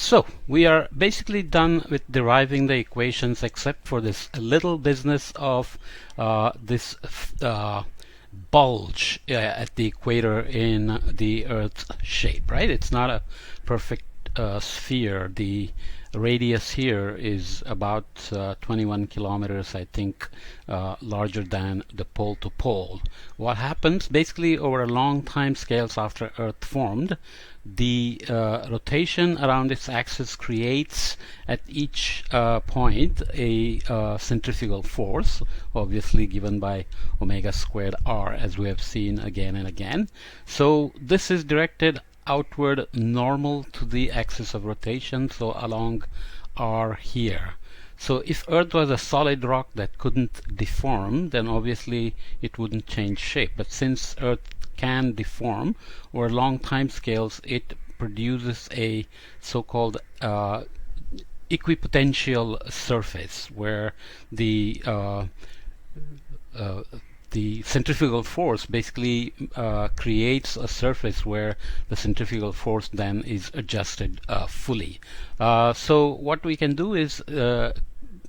So we are basically done with deriving the equations except for this little business of this bulge at the equator in the Earth's shape, right? It's not a perfect sphere. The radius here is about 21 kilometers, I think, larger than the pole to pole. What happens basically over a long time scales after Earth formed, the rotation around its axis creates at each point a centrifugal force, obviously given by omega squared r, as we have seen again and again. So this is directed outward normal to the axis of rotation, so along r here. So if Earth was a solid rock that couldn't deform, then obviously it wouldn't change shape. But since Earth can deform over long time scales, it produces a so-called equipotential surface where the centrifugal force basically creates a surface where the centrifugal force then is adjusted fully. So what we can do is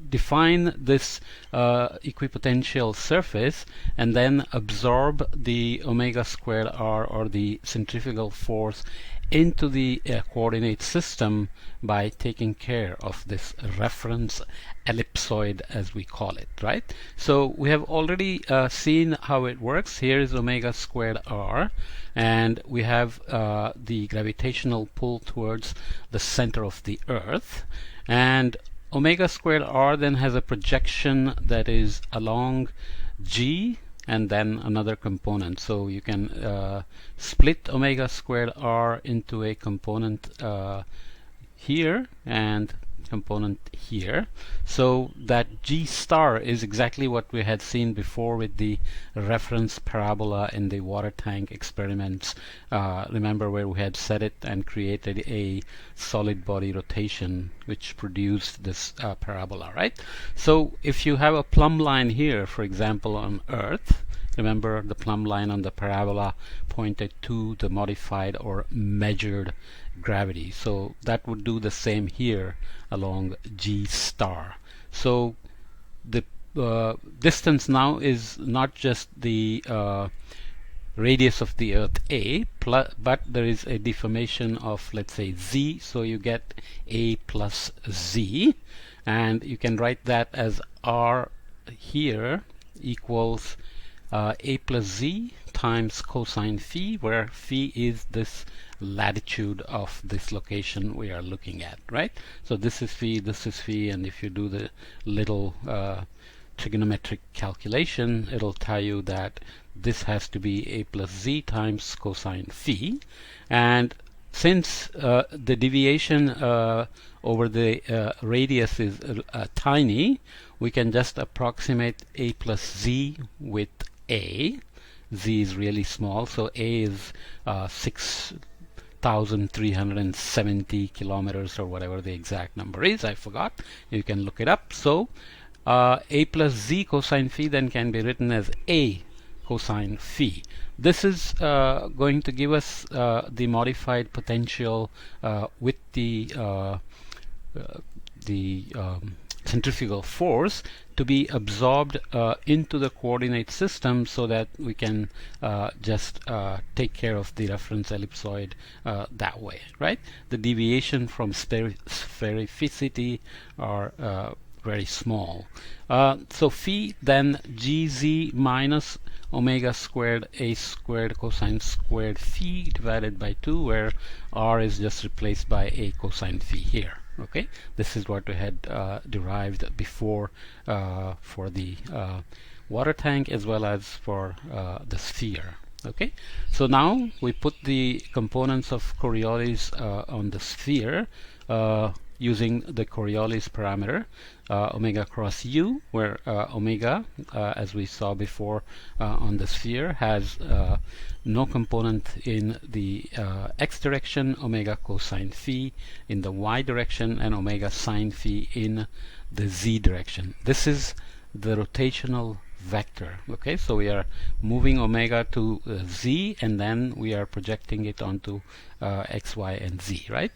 define this equipotential surface and then absorb the omega squared r, or the centrifugal force, into the coordinate system by taking care of this reference ellipsoid, as we call it, right? So we have already seen how it works. Here is omega squared r, and we have the gravitational pull towards the center of the Earth, and omega squared r then has a projection that is along g and then another component. So you can split omega squared r into a component here and component here, so that G star is exactly what we had seen before with the reference parabola in the water tank experiments. Remember where we had set it and created a solid body rotation which produced this parabola, right? So if you have a plumb line here, for example, on Earth, remember the plumb line on the parabola pointed to the modified or measured gravity. So that would do the same here along G star. So the distance now is not just the radius of the Earth a, but there is a deformation of, let's say, z, so you get a plus z, and you can write that as r here equals a plus z times cosine phi, where phi is this latitude of this location we are looking at, right? So this is phi, and if you do the little trigonometric calculation, it'll tell you that this has to be a plus z times cosine phi. And since the deviation over the radius is tiny, we can just approximate a plus z with a. Z is really small, so a is 6,370 kilometers, or whatever the exact number is. I forgot. You can look it up. So a plus z cosine phi then can be written as a cosine phi. This is going to give us the modified potential with the centrifugal force to be absorbed into the coordinate system, so that we can just take care of the reference ellipsoid that way, right? The deviation from sphericity are very small. So phi then gz minus omega squared a squared cosine squared phi divided by 2, where r is just replaced by a cosine phi here. Okay, this is what we had derived before for the water tank as well as for the sphere. Okay, so now we put the components of Coriolis on the sphere using the Coriolis parameter, omega cross u, where omega, as we saw before on the sphere, has no component in the x direction, omega cosine phi in the y direction, and omega sine phi in the z direction. This is the rotational vector. Okay, so we are moving omega to z, and then we are projecting it onto x, y, and z, right?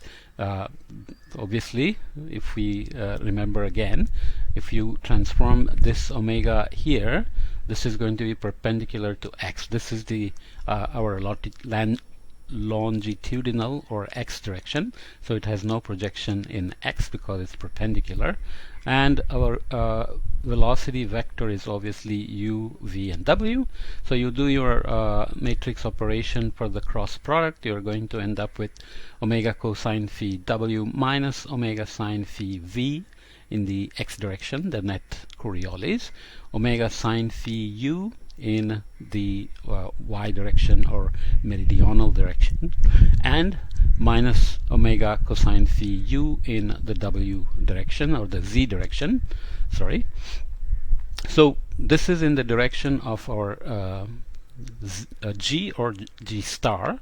Obviously, if we remember again, if you transform this omega here, this is going to be perpendicular to x. This is the our longitudinal or x direction, so it has no projection in x because it's perpendicular, and our velocity vector is obviously u, v, and w. So you do your matrix operation for the cross product, you're going to end up with omega cosine phi w minus omega sine phi v in the x direction, the net Coriolis, omega sine phi u in the y direction or meridional direction, and minus omega cosine phi u in the w direction or the z direction. Sorry. So this is in the direction of our g or g star,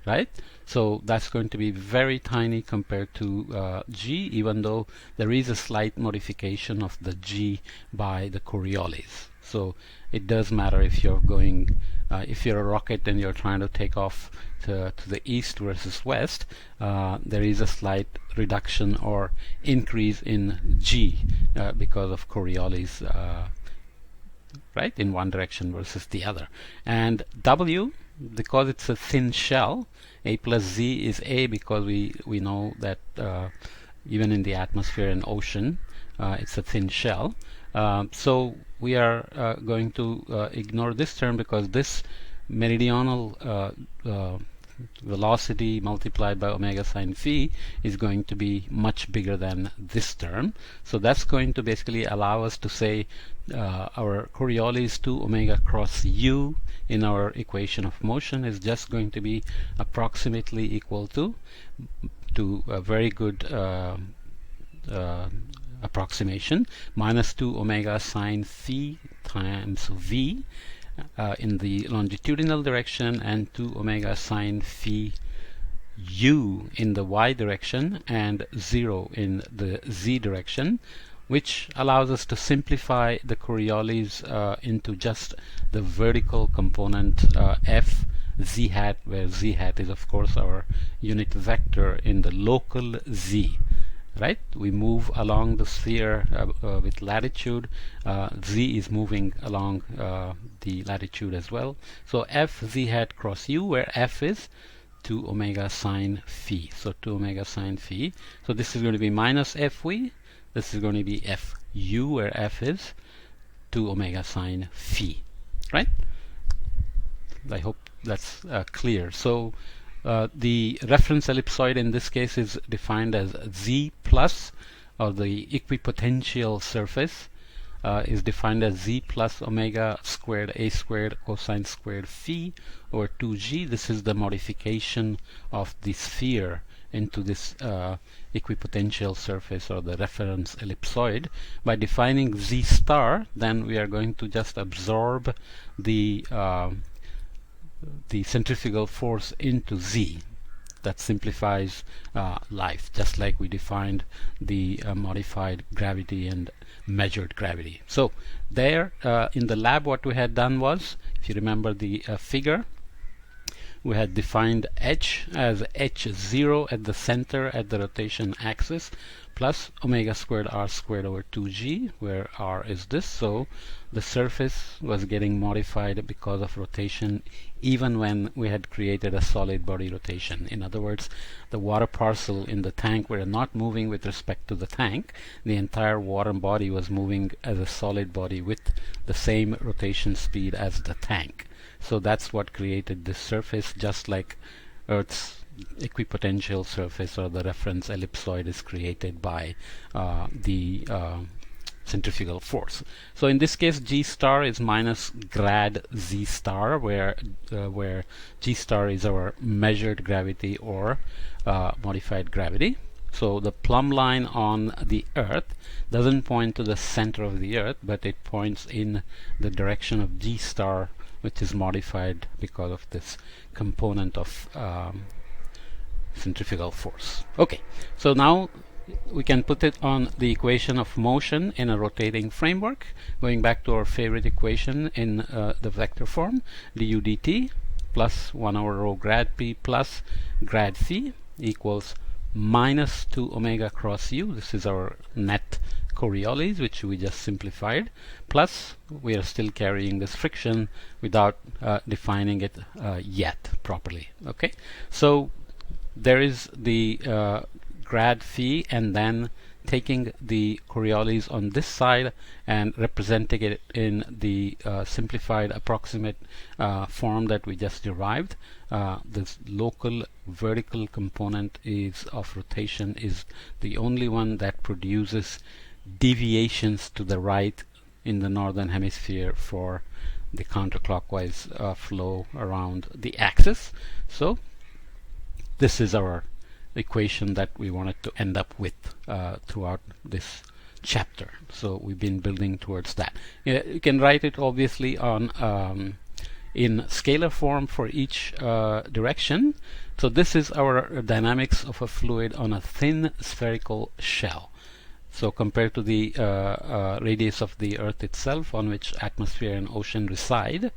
right? So that's going to be very tiny compared to g, even though there is a slight modification of the g by the Coriolis. So it does matter if you're going, if you're a rocket and you're trying to take off to the east versus west, there is a slight reduction or increase in g because of Coriolis, right, in one direction versus the other. And w, because it's a thin shell, a plus z is a, because we know that even in the atmosphere and ocean it's a thin shell. So we are going to ignore this term, because this meridional velocity multiplied by omega sine phi is going to be much bigger than this term. So that's going to basically allow us to say our Coriolis 2 omega cross u in our equation of motion is just going to be approximately equal to a very good approximation, minus 2 omega sine phi times v in the longitudinal direction, and 2 omega sine phi u in the y direction, and 0 in the z direction, which allows us to simplify the Coriolis into just the vertical component f z hat, where z hat is of course our unit vector in the local z. Right? We move along the sphere with latitude. Z is moving along the latitude as well. So f z hat cross u, where f is 2 omega sine phi. So 2 omega sine phi. So this is going to be minus fv. This is going to be fu, where f is 2 omega sine phi. Right? I hope that's clear. So the reference ellipsoid in this case is defined as z plus, or the equipotential surface is defined as z plus omega squared a squared cosine squared phi over 2g. This is the modification of the sphere into this equipotential surface, or the reference ellipsoid. By defining z star, then we are going to just absorb the centrifugal force into z. That simplifies life, just like we defined the modified gravity and measured gravity. So there in the lab, what we had done was, if you remember the figure, we had defined h as h0 at the center at the rotation axis, plus omega squared r squared over 2g, where r is this. So the surface was getting modified because of rotation, even when we had created a solid body rotation. In other words, the water parcel in the tank were not moving with respect to the tank. The entire water body was moving as a solid body with the same rotation speed as the tank. So that's what created this surface, just like Earth's equipotential surface, or the reference ellipsoid, is created by the centrifugal force. So in this case, g star is minus grad z star, where g star is our measured gravity or modified gravity. So the plumb line on the Earth doesn't point to the center of the Earth, but it points in the direction of g star, which is modified because of this component of centrifugal force. Okay, so now we can put it on the equation of motion in a rotating framework, going back to our favorite equation in the vector form, du dt plus 1 over rho grad p plus grad phi equals minus 2 omega cross u. This is our net Coriolis, which we just simplified, plus we are still carrying this friction without defining it yet properly. Okay, so there is the grad phi, and then taking the Coriolis on this side and representing it in the simplified approximate form that we just derived. This local vertical component is of rotation is the only one that produces deviations to the right in the northern hemisphere for the counterclockwise flow around the axis. So this is our equation that we wanted to end up with throughout this chapter. So we've been building towards that. You can write it obviously on in scalar form for each direction. So this is our dynamics of a fluid on a thin spherical shell. So compared to the radius of the Earth itself, on which atmosphere and ocean reside,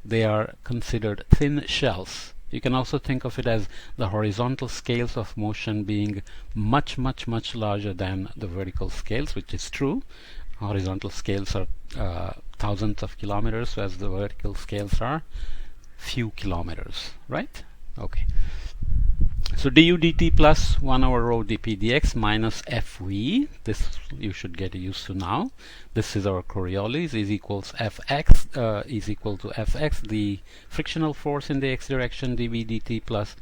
they are considered thin shells. You can also think of it as the horizontal scales of motion being much larger than the vertical scales, which is true. Horizontal scales are thousands of kilometers, whereas the vertical scales are few kilometers, right? Okay. So du dt plus 1 over rho dp dx minus fv, this you should get used to now. This is our Coriolis, is equals fx, is equal to fx, the frictional force in the x direction, dv dt plus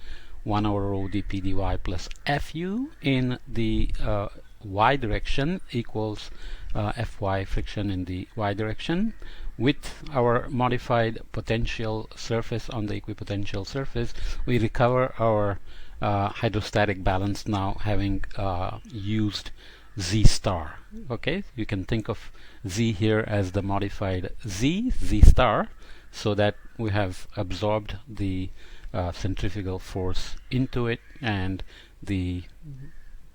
1 over rho dp dy plus fu in the y direction equals fy friction in the y direction. With our modified potential surface on the equipotential surface, we recover our hydrostatic balance now, having used z star. Okay, you can think of z here as the modified z star, so that we have absorbed the centrifugal force into it, and the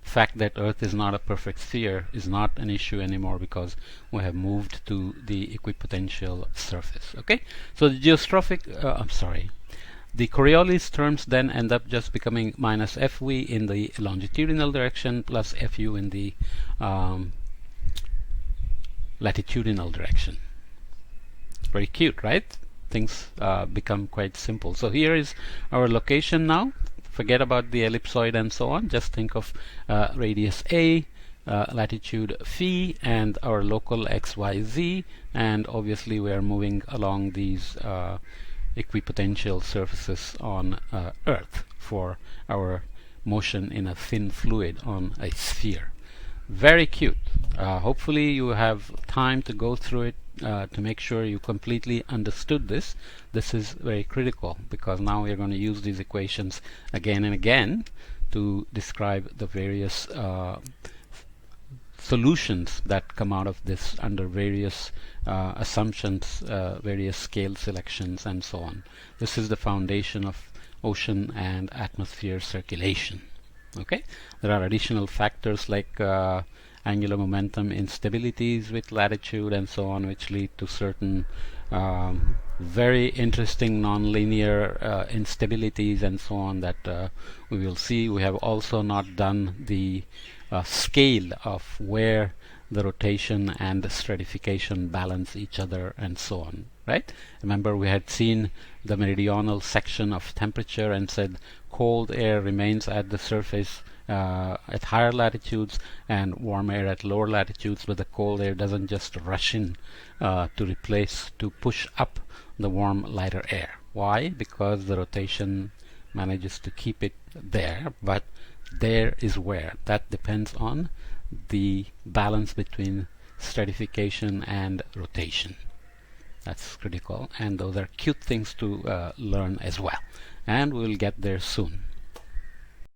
fact that Earth is not a perfect sphere is not an issue anymore because we have moved to the equipotential surface. Okay, so the geostrophic the Coriolis terms then end up just becoming minus fv in the longitudinal direction plus fu in the latitudinal direction. Very cute, right? Things become quite simple. So here is our location now. Forget about the ellipsoid and so on. Just think of radius a, latitude phi, and our local x, y, z, and obviously we are moving along these equipotential surfaces on Earth for our motion in a thin fluid on a sphere. Very cute. Hopefully you have time to go through it to make sure you completely understood this. This is very critical because now we are going to use these equations again and again to describe the various solutions that come out of this under various assumptions, various scale selections, and so on. This is the foundation of ocean and atmosphere circulation. Okay, there are additional factors like angular momentum instabilities with latitude and so on, which lead to certain very interesting nonlinear instabilities and so on that we will see. We have also not done the scale of where the rotation and the stratification balance each other and so on, right? Remember, we had seen the meridional section of temperature and said cold air remains at the surface at higher latitudes and warm air at lower latitudes, but the cold air doesn't just rush in to push up the warm lighter air. Why? Because the rotation manages to keep it there, but there is where. That depends on the balance between stratification and rotation. That's critical, and those are cute things to learn as well, and we'll get there soon.